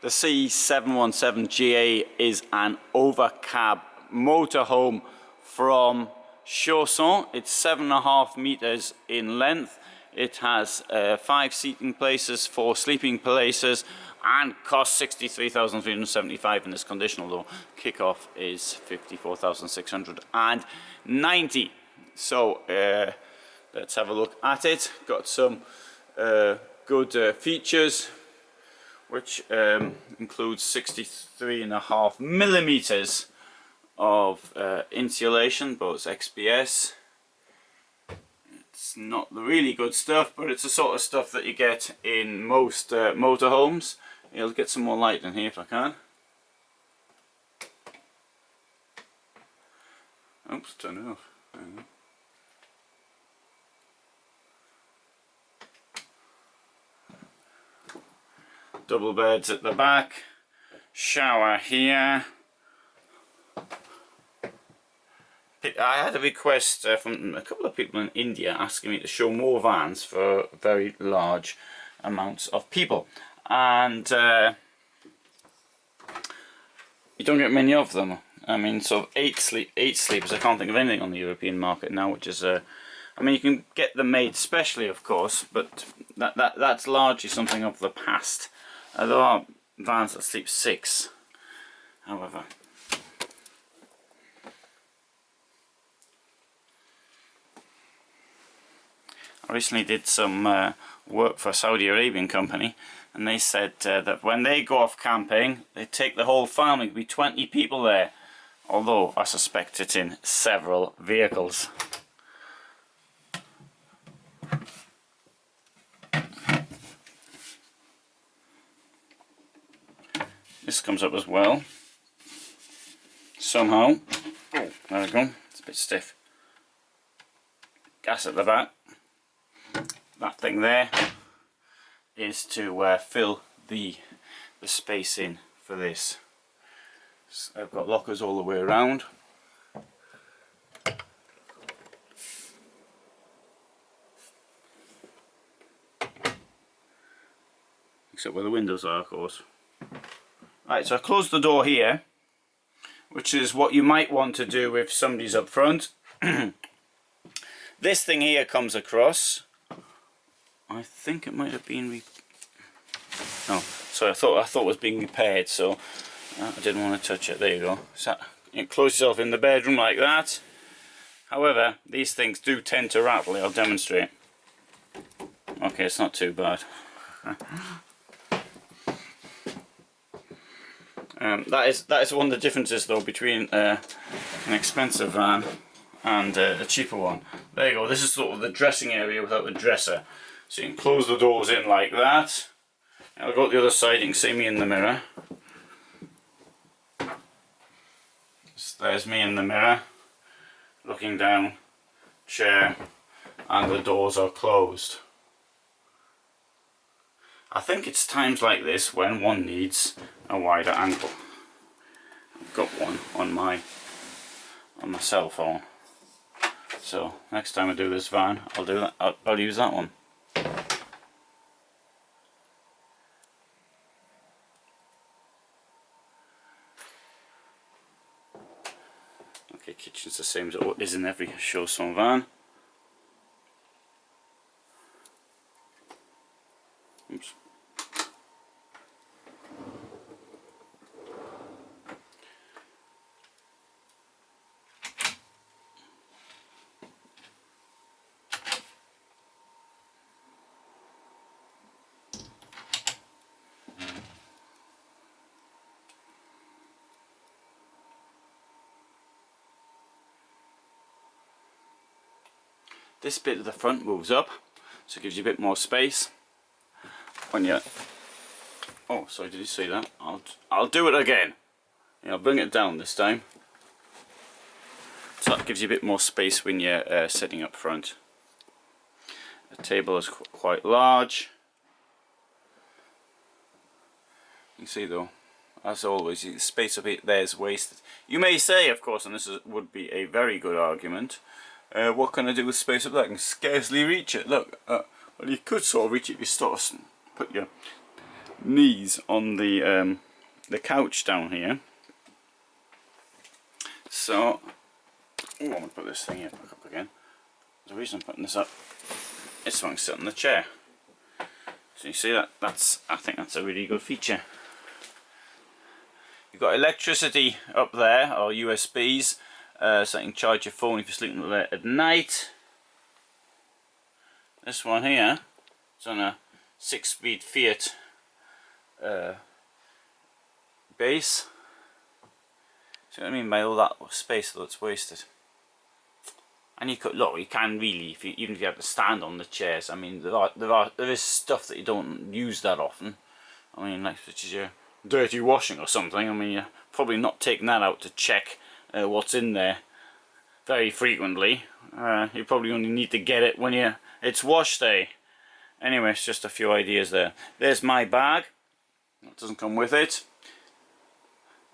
The C717GA is an overcab motorhome from Chausson. It's 7.5 meters in length. It has 5 seating places, 4 sleeping places, and costs 63,375 in this condition, although kickoff is 54,690. So let's have a look at it. Got some good features, which includes 63.5 millimeters of insulation, but it's XPS. It's not the really good stuff, but it's the sort of stuff that you get in most motorhomes. I'll get some more light in here if I can. Oops, turn it off. There we go. Double beds at the back, shower here. I had a request from a couple of people in India asking me to show more vans for very large amounts of people, and you don't get many of them. I mean, so 8 sleepers. I can't think of anything on the European market now, which is I mean, you can get them made specially, of course, but that's largely something of the past. There are vans that sleep 6, however. I recently did some work for a Saudi Arabian company, and they said that when they go off camping, they take the whole family. There'll be 20 people there, although I suspect it's in several vehicles. This comes up as well, somehow. Oh, there we go, it's a bit stiff. Gas at the back. That thing there is to fill the space in for this. So I've got lockers all the way around. Except where the windows are, of course. Right, so I closed the door here, which is what you might want to do if somebody's up front. This thing here comes across. I think it might have been no, sorry, I thought it was being repaired, so I didn't want to touch it. There you go. So you close yourself in the bedroom like that. However, these things do tend to rattle. I'll demonstrate. Okay, it's not too bad. That is one of the differences, though, between an expensive van and a cheaper one. There you go. This is sort of the dressing area without the dresser. So you can close the doors in like that. I'll go to the other side. You can see me in the mirror. So there's me in the mirror, looking down, chair, and the doors are closed. I think it's times like this when one needs a wider angle. I've got one on my cell phone. So next time I do this van, I'll do that. I'll use that one. Okay, kitchen's the same as it is in every Chausson van. Oops. This bit of the front moves up, so it gives you a bit more space. When you, oh, sorry, did you see that? I'll do it again. Yeah, I'll bring it down this time. So that gives you a bit more space when you're sitting up front. The table is quite large. You can see though, as always, the space up there is wasted. You may say, of course, and this would be a very good argument, what can I do with space up there? I can scarcely reach it. Look, well, you could sort of reach it if you sort of put your knees on the couch down here. So I'm going to put this thing here back up again. The reason I'm putting this up is so I can sit on the chair. So you see that? I think that's a really good feature. You've got electricity up there, or USBs, so you can charge your phone if you're sleeping there at night. This one here is on a 6-speed Fiat base. See what I mean by all that space that's wasted? And you could look. You can really, even if you have to stand on the chairs. I mean, there is stuff that you don't use that often. I mean, like such as your dirty washing or something. I mean, you're probably not taking that out to check what's in there very frequently. You probably only need to get it when it's wash day. Anyway, it's just a few ideas there. There's my bag. That doesn't come with it.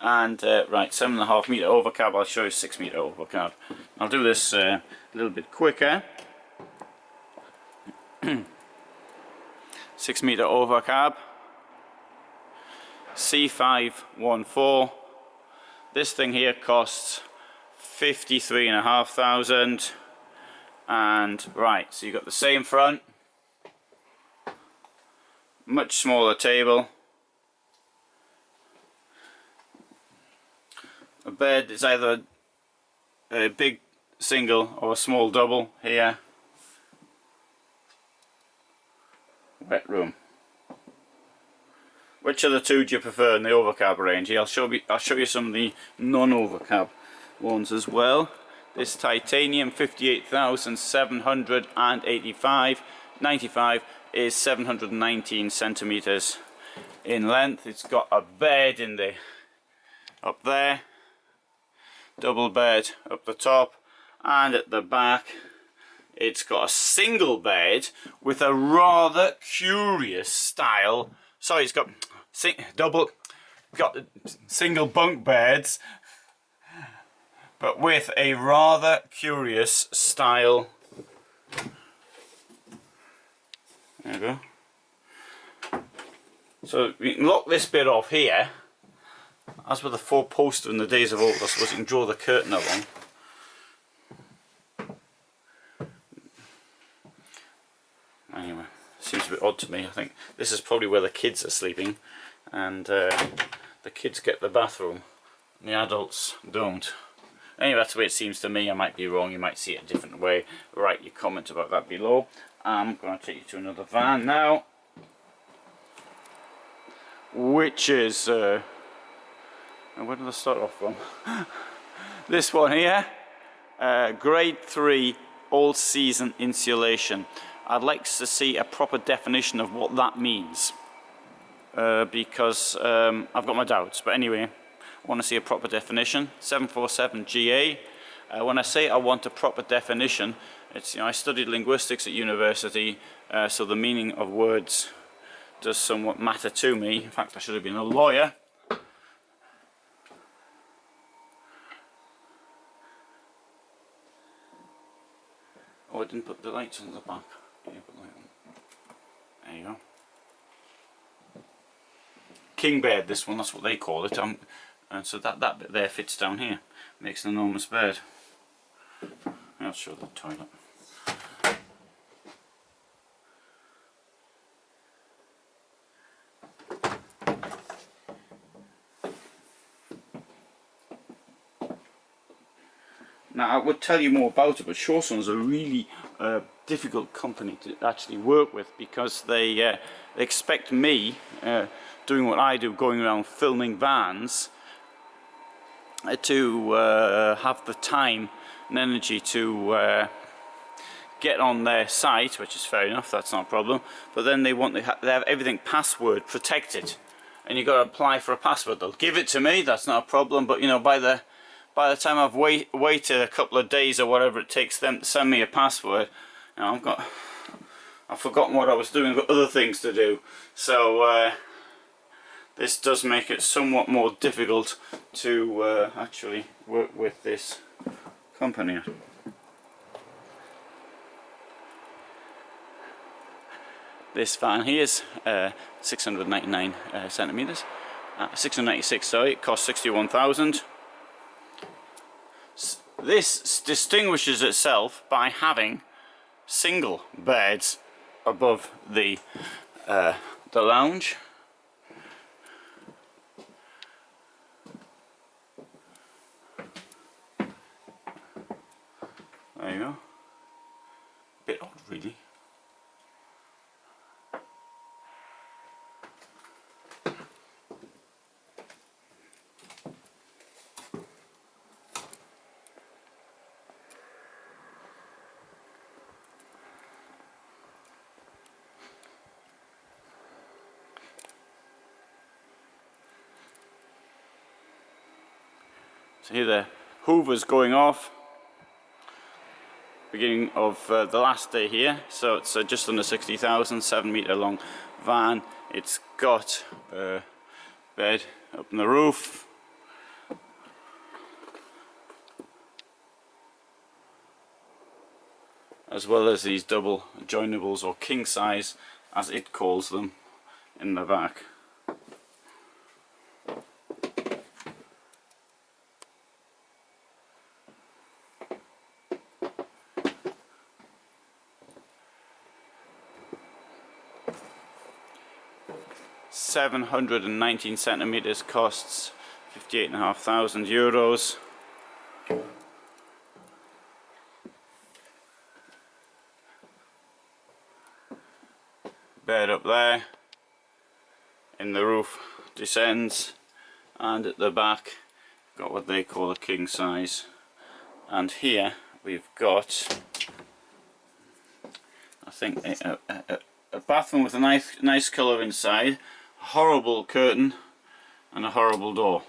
And right, 7.5 meter overcab. I'll show you 6 meter overcab. I'll do this a little bit quicker. 6 meter overcab. C514. This thing here costs 53,500. And right, so you've got the same front, much smaller table. A bed is either a big single or a small double here. Wet room. Which of the two do you prefer in the overcab range? I'll show you some of the non-overcab ones as well. This titanium 58,785 95 is 719 centimeters in length. It's got a bed in the up there, double bed up the top, and at the back it's got a single bed with a rather curious style. Sorry, it's got single bunk beds, but with a rather curious style. There you go. So you can lock this bit off here. As with the 4-poster in the days of old, I suppose you can draw the curtain along. Anyway, seems a bit odd to me. I think this is probably where the kids are sleeping, and the kids get the bathroom, and the adults don't. Anyway, that's the way it seems to me. I might be wrong. You might see it a different way. Write your comment about that below. I'm going to take you to another van now, which is where did I start off from? This one here, grade 3 all-season insulation. I'd like to see a proper definition of what that means, because I've got my doubts. But anyway, I want to see a proper definition. 747GA. When I say I want a proper definition, it's, I studied linguistics at university, so the meaning of words does somewhat matter to me. In fact, I should have been a lawyer. Oh, I didn't put the lights on the back. There you go. King bed, this one, that's what they call it. And so that bit there fits down here. Makes an enormous bed. I'll show the toilet. Now, I would tell you more about it, but Chausson is a really difficult company to actually work with, because they expect me, doing what I do, going around filming vans, to have the time and energy to get on their site, which is fair enough, that's not a problem, but then they have everything password protected, and you've got to apply for a password. They'll give it to me, that's not a problem, but by the time I've waited a couple of days or whatever it takes them to send me a password, I've forgotten what I was doing, I've got other things to do. So this does make it somewhat more difficult to actually work with this company. This van here is 699 centimeters. 696, sorry, it costs 61,000. This distinguishes itself by having single beds above the lounge. There you go. Bit odd, really. So here the hoover's going off, beginning of the last day here. So it's just under 60,000, 7-meter long van. It's got a bed up on the roof, as well as these double joinables, or king size as it calls them, in the back. €719 centimeters, costs 58,500 euros. Bed up there, in the roof descends, and at the back got what they call a king size. And here we've got, I think, a bathroom with a nice colour inside, a horrible curtain and a horrible door.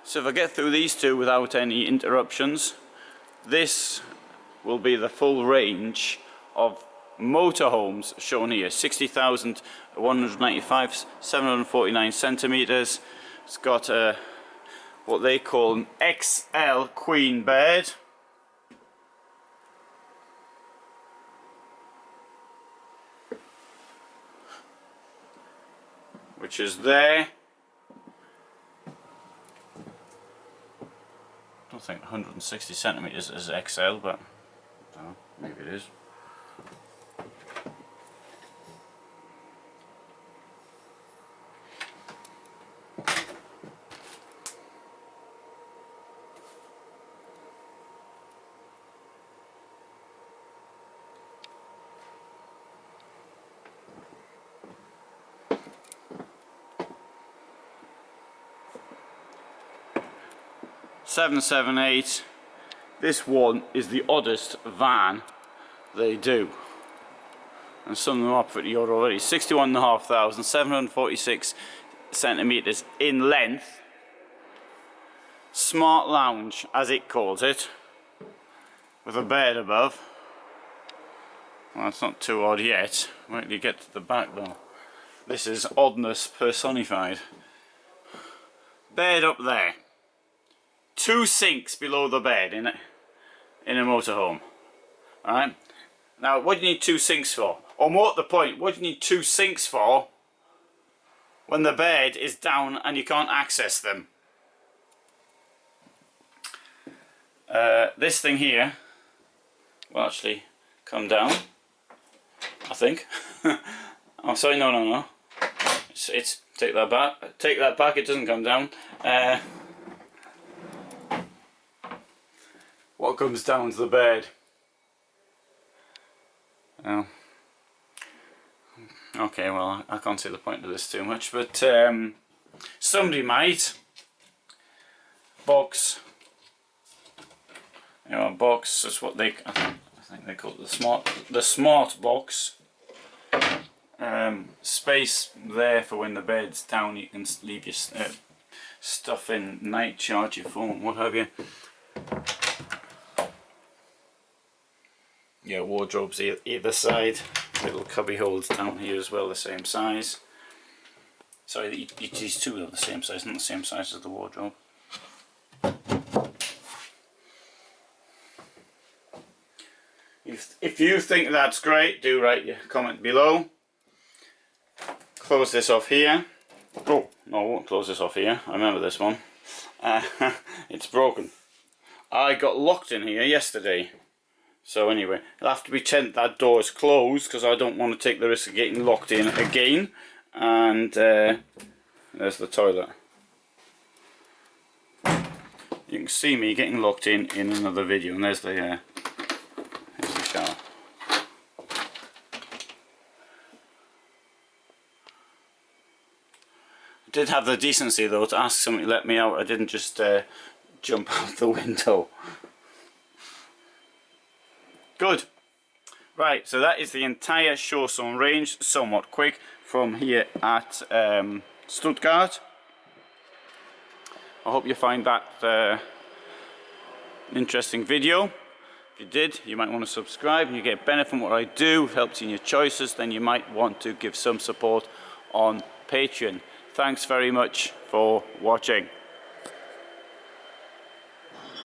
So if I get through these two without any interruptions, this will be the full range of motorhomes shown here. 60,195, 749 centimeters. It's got what they call an XL queen bed. Which is there. I don't think 160 centimeters is XL, but I don't know, maybe it is. .778. This one is the oddest van they do, and some of them are pretty odd already. 61,500, 746 centimeters in length. Smart lounge, as it calls it, with a bed above. Well, that's not too odd yet. Wait till you get to the back though. This is oddness personified. Bed up there. 2 sinks below the bed in a motorhome. Alright? Now, what do you need 2 sinks for? Or more to the point, what do you need 2 sinks for when the bed is down and you can't access them? This thing here will actually come down, I think. Oh, sorry, no. It's take that back. Take that back, it doesn't come down. What comes down to the bed? Oh. Okay, well, I can't see the point of this too much, but somebody might. Box. You know, a box is what they, I think they call it the smart box. Space there for when the bed's down, you can leave your stuff in night, charge your phone, what have you. Yeah, wardrobes either side, little cubby holes down here as well, the same size. Sorry, these two are the same size, not the same size as the wardrobe. If you think that's great, do write your comment below. Close this off here. Oh, no, I won't close this off here. I remember this one. It's broken. I got locked in here yesterday. So anyway, it'll have to pretend that door is closed because I don't want to take the risk of getting locked in again. And there's the toilet. You can see me getting locked in another video, and there's the shower. I did have the decency though to ask somebody to let me out. I didn't just jump out the window. Good. Right, so that is the entire Chausson range, somewhat quick, from here at Stuttgart. I hope you find that an interesting video. If you did, you might want to subscribe and you get benefit from what I do, helps you in your choices. Then you might want to give some support on Patreon. Thanks very much for watching.